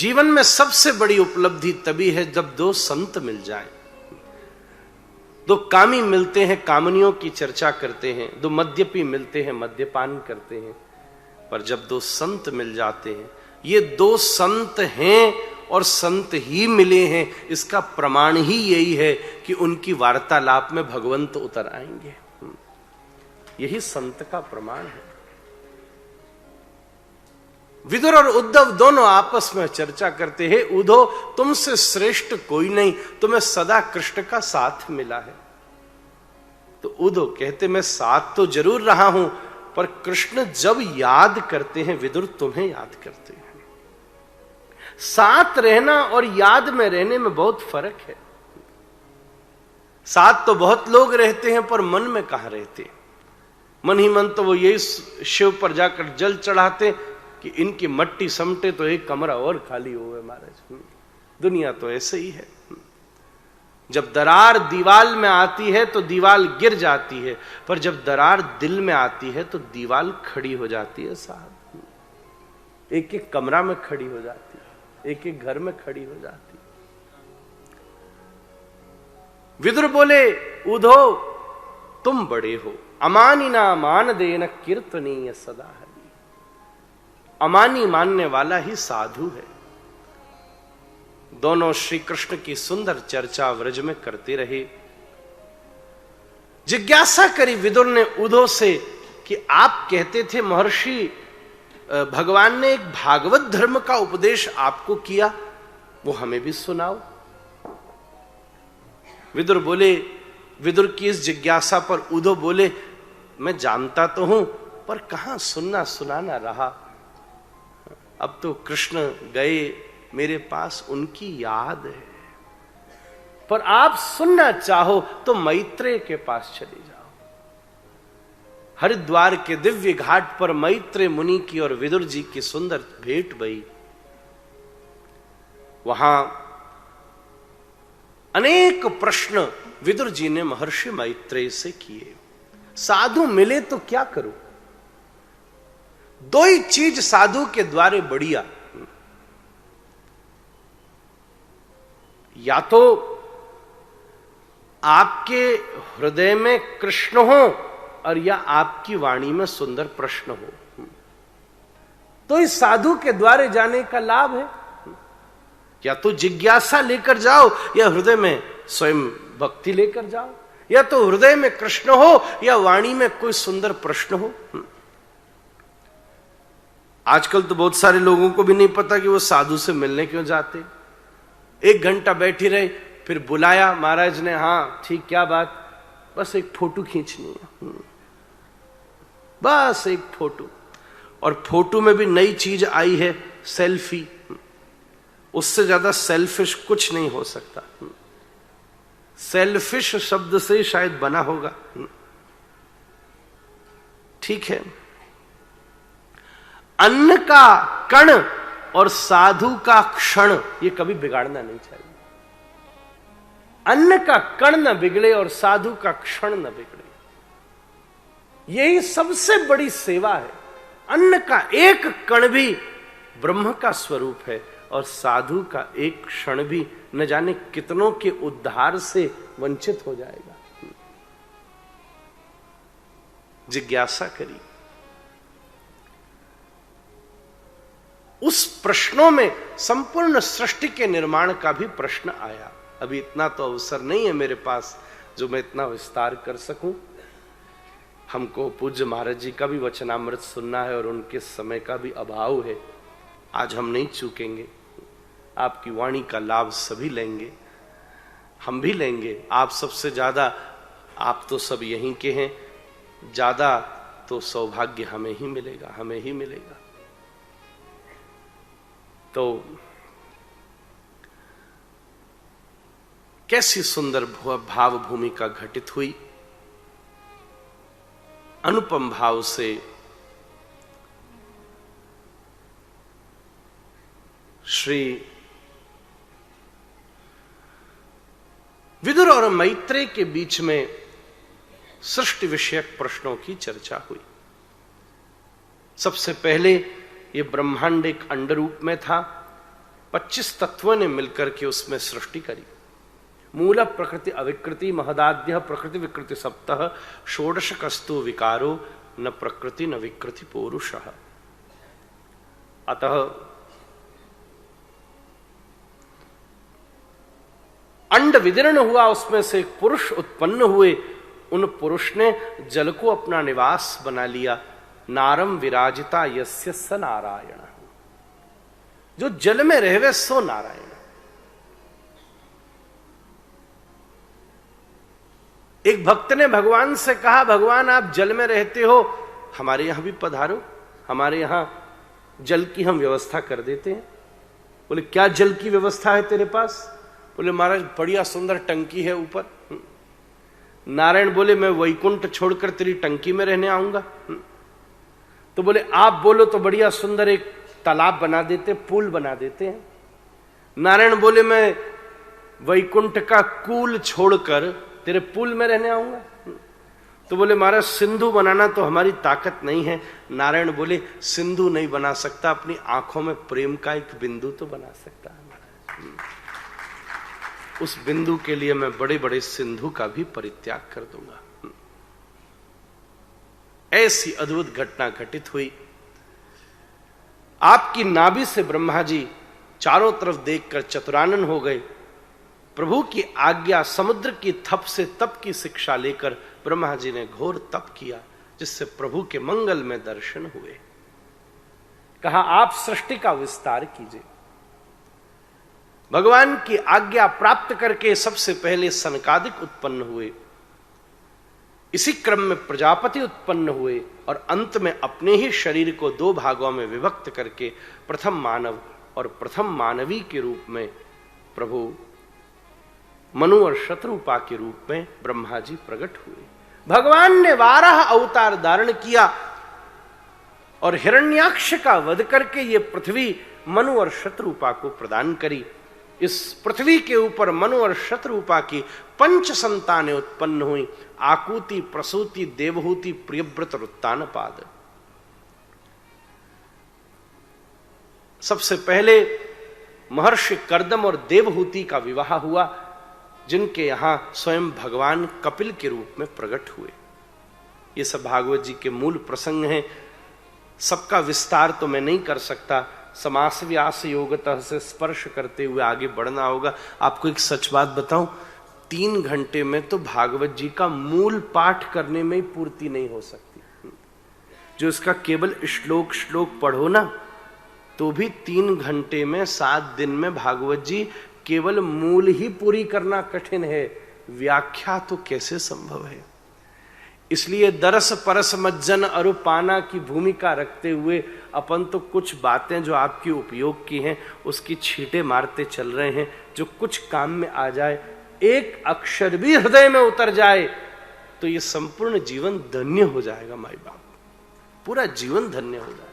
जीवन में सबसे बड़ी उपलब्धि तभी है जब दो संत मिल जाएं। दो कामी मिलते हैं, कामनियों की चर्चा करते हैं। दो मद्यपी मिलते हैं, मद्यपान करते हैं। पर जब दो संत मिल जाते हैं, ये दो संत हैं और संत ही मिले हैं, इसका प्रमाण ही यही है कि उनकी वार्तालाप में भगवंत उतर आएंगे। यही संत का प्रमाण है। विदुर और उद्धव दोनों आपस में चर्चा करते हैं, उद्धव तुमसे श्रेष्ठ कोई नहीं, तुम्हें सदा कृष्ण का साथ मिला है। तो उद्धव कहते मैं साथ तो जरूर रहा हूं, पर कृष्ण जब याद करते हैं विदुर तुम्हें याद करते हैं। साथ रहना और याद में रहने में बहुत फर्क है। साथ तो बहुत लोग रहते हैं, पर मन में कहां रहते। मन ही मन तो वो यही शिव पर जाकर जल चढ़ाते कि इनकी मट्टी समटे तो एक कमरा और खाली हो गए महाराज। दुनिया तो ऐसे ही है। जब दरार दीवाल में आती है तो दीवाल गिर जाती है, पर जब दरार दिल में आती है तो दीवाल खड़ी हो जाती है साहब। एक एक कमरा में खड़ी हो जाती है, एक एक घर में खड़ी हो जाती है। विदुर बोले उद्धव तुम बड़े हो, अमानी ना मान देना कीर्तनीय सदा हरि। अमानी मानने वाला ही साधु है। दोनों श्री कृष्ण की सुंदर चर्चा व्रज में करते रहे। जिज्ञासा करी विदुर ने उद्धव से कि आप कहते थे महर्षि भगवान ने एक भागवत धर्म का उपदेश आपको किया, वो हमें भी सुनाओ। विदुर की इस जिज्ञासा पर उद्धव बोले मैं जानता तो हूं, पर कहां सुनना सुनाना रहा। अब तो कृष्ण गए मेरे पास, उनकी याद है। पर आप सुनना चाहो तो मैत्रेय के पास चले जाओ। हरिद्वार के दिव्य घाट पर मैत्रेय मुनि की और विदुर जी की सुंदर भेंट भई। वहां अनेक प्रश्न विदुर जी ने महर्षि मैत्रेय से किए। साधु मिले तो क्या करूं? दो ही चीज साधु के द्वारे बढ़िया, या तो आपके हृदय में कृष्ण हो और या आपकी वाणी में सुंदर प्रश्न हो, तो इस साधु के द्वारे जाने का लाभ है। या तो जिज्ञासा लेकर जाओ, या हृदय में स्वयं भक्ति लेकर जाओ, या तो हृदय में कृष्ण हो या वाणी में कोई सुंदर प्रश्न हो। आजकल तो बहुत सारे लोगों को भी नहीं पता कि वो साधु से मिलने क्यों जाते। 1 घंटा बैठी रहे, फिर बुलाया महाराज ने, हाँ ठीक क्या बात, बस एक फोटो खींचनी है, बस एक फोटो। और फोटो में भी नई चीज आई है, सेल्फी। उससे ज्यादा सेल्फिश कुछ नहीं हो सकता। सेल्फिश शब्द से शायद बना होगा। ठीक है, अन्न का कण और साधु का क्षण ये कभी बिगाड़ना नहीं चाहिए। अन्न का कण न बिगड़े और साधु का क्षण न बिगड़े, यही सबसे बड़ी सेवा है। अन्न का एक कण भी ब्रह्म का स्वरूप है, और साधु का एक क्षण भी न जाने कितनों के उद्धार से वंचित हो जाएगा। जिज्ञासा करी। उस प्रश्नों में संपूर्ण सृष्टि के निर्माण का भी प्रश्न आया। अभी इतना तो अवसर नहीं है मेरे पास जो मैं इतना विस्तार कर सकूं। हमको पूज्य महाराज जी का भी वचनामृत सुनना है और उनके समय का भी अभाव है। आज हम नहीं चूकेंगे। आपकी वाणी का लाभ सभी लेंगे, हम भी लेंगे। आप सबसे ज्यादा, आप तो सब यहीं के हैं, ज्यादा तो सौभाग्य हमें ही मिलेगा, हमें ही मिलेगा। तो कैसी सुंदर भाव भूमिका घटित हुई। अनुपम भाव से श्री विदुर और मैत्रेय के बीच में सृष्टि विषयक प्रश्नों की चर्चा हुई। सबसे पहले ये ब्रह्मांड एक अंड रूप में था, 25 तत्वों ने मिलकर के उसमें सृष्टि करी। मूल प्रकृति अविकृति महदाद्य प्रकृति विकृति सप्तः षोडश कस्तु विकारो न प्रकृति न विकृति पौरुषः। अतः अंड विदीर्ण हुआ, उसमें से एक पुरुष उत्पन्न हुए। उन पुरुष ने जल को अपना निवास बना लिया। नारम विराजिता यस्य स नारायण, जो जल में रहवे सो नारायण। एक भक्त ने भगवान से कहा, भगवान आप जल में रहते हो, हमारे यहां भी पधारो, हमारे यहां जल की हम व्यवस्था कर देते हैं। बोले क्या जल की व्यवस्था है तेरे पास? बोले महाराज बढ़िया सुंदर टंकी है ऊपर। नारायण बोले मैं वैकुंठ छोड़कर तेरी टंकी में रहने आऊंगा। तो बोले आप बोलो तो बढ़िया सुंदर एक तालाब बना देते, पुल बना देते हैं। नारायण बोले मैं वैकुंठ का कूल छोड़कर तेरे पुल में रहने आऊंगा। तो बोले महाराज सिंधु बनाना तो हमारी ताकत नहीं है। नारायण बोले सिंधु नहीं बना सकता, अपनी आंखों में प्रेम का एक बिंदु तो बना सकता है। उस बिंदु के लिए मैं बड़े बड़े सिंधु का भी परित्याग कर दूंगा। ऐसी अद्भुत घटना घटित हुई। आपकी नाभि से ब्रह्मा जी चारों तरफ देखकर चतुरानन हो गए। प्रभु की आज्ञा, समुद्र की थप से तप की शिक्षा लेकर ब्रह्मा जी ने घोर तप किया, जिससे प्रभु के मंगल में दर्शन हुए। कहा आप सृष्टि का विस्तार कीजिए। भगवान की आज्ञा प्राप्त करके सबसे पहले सनकादिक उत्पन्न हुए, इसी क्रम में प्रजापति उत्पन्न हुए और अंत में अपने ही शरीर को 2 भागों में विभक्त करके प्रथम मानव और प्रथम मानवी के रूप में प्रभु मनु और शत्रुपा के रूप में ब्रह्मा जी प्रकट हुए। भगवान ने 12 अवतार धारण किया और हिरण्याक्ष का वध करके ये पृथ्वी मनु और शत्रुपा को प्रदान करी। इस पृथ्वी के ऊपर मनु और शत्रुपा की 5 संतानें उत्पन्न हुई, आकुति, प्रसूति, देवहूति, प्रियव्रत और उत्तानपाद। सबसे पहले महर्षि कर्दम और देवहूति का विवाह हुआ, जिनके यहां स्वयं भगवान कपिल के रूप में प्रकट हुए। ये सब भागवत जी के मूल प्रसंग हैं। सबका विस्तार तो मैं नहीं कर सकता, समास व्यास योगतः से स्पर्श करते हुए आगे बढ़ना होगा। आपको एक सच बात बताऊं, 3 घंटे में तो भागवत जी का मूल पाठ करने में ही पूर्ति नहीं हो सकती। जो इसका केवल श्लोक श्लोक पढ़ो ना, तो भी 3 घंटे में 7 दिन में भागवत जी केवल मूल ही पूरी करना कठिन है, व्याख्या तो कैसे संभव है। इसलिए दरस परस मज्जन अरुपाना की भूमिका रखते हुए अपन तो कुछ बातें जो आपकी उपयोग की हैं उसकी छींटे मारते चल रहे हैं। जो कुछ काम में आ जाए, एक अक्षर भी हृदय में उतर जाए, तो ये संपूर्ण जीवन धन्य हो जाएगा। माई बाप, पूरा जीवन धन्य हो जाएगा।